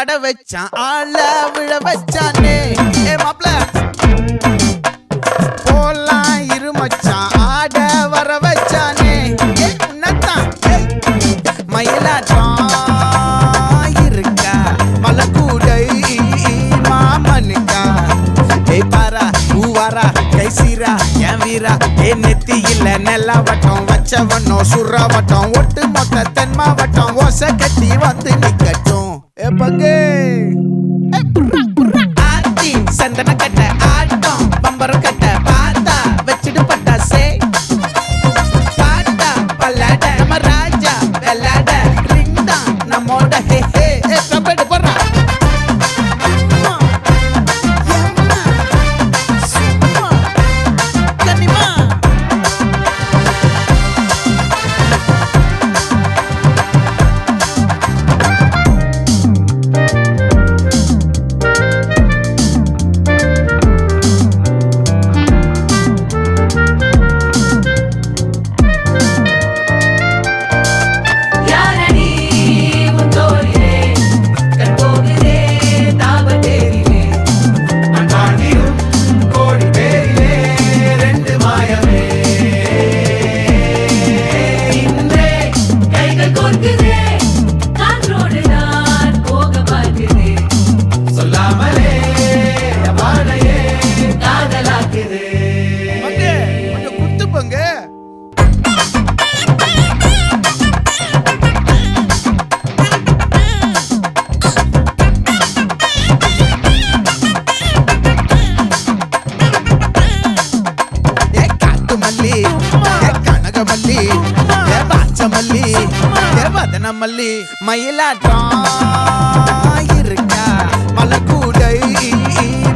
பட வச்சான் ஆள விழ வச்சானே ஏ மாப்ள போலாம் இருமச்சான் ஆட வர வச்சானே உன்னத்தான் மயிலாட்டம் இருக்கா மலக்கூடை மாமனுக்கா ஏய் பாரா பூவாரா கைசீரா என் வீரா ஏ நெத்தி இல்ல நெல்லாவட்டம் வச்சவனோ சுறாவட்டம் ஒட்டு மொத்த தென் மாவட்டம் ஓசை கட்டி வந்து நிக்கட்டும் ஏ பங்கே ஆத்தி சந்தன கட்ட ஆட்டம் பம்பரம் கட்ட பாத்தா வச்சிடு பட்டாசே பாட்டா பல்லாட நம்ம ராஜா வெள்ளாட ரிங் தான் நம்மோட ஹே ஹே கபடி போடுறா மல்லி மயிலாட்டம் இருக்கா மலக்கூடை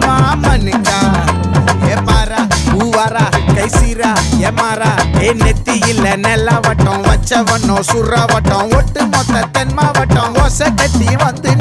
மாமனுக்கா ஏ பாரா பூவாரா கைசீரா ஏ மாறா ஏ நெத்தி இல்ல நெல்லாவட்டம் வச்சவனோ சுறாவட்டம் ஒட்டு மொத்த தென் மாவட்டம் ஓசை கட்டி வந்து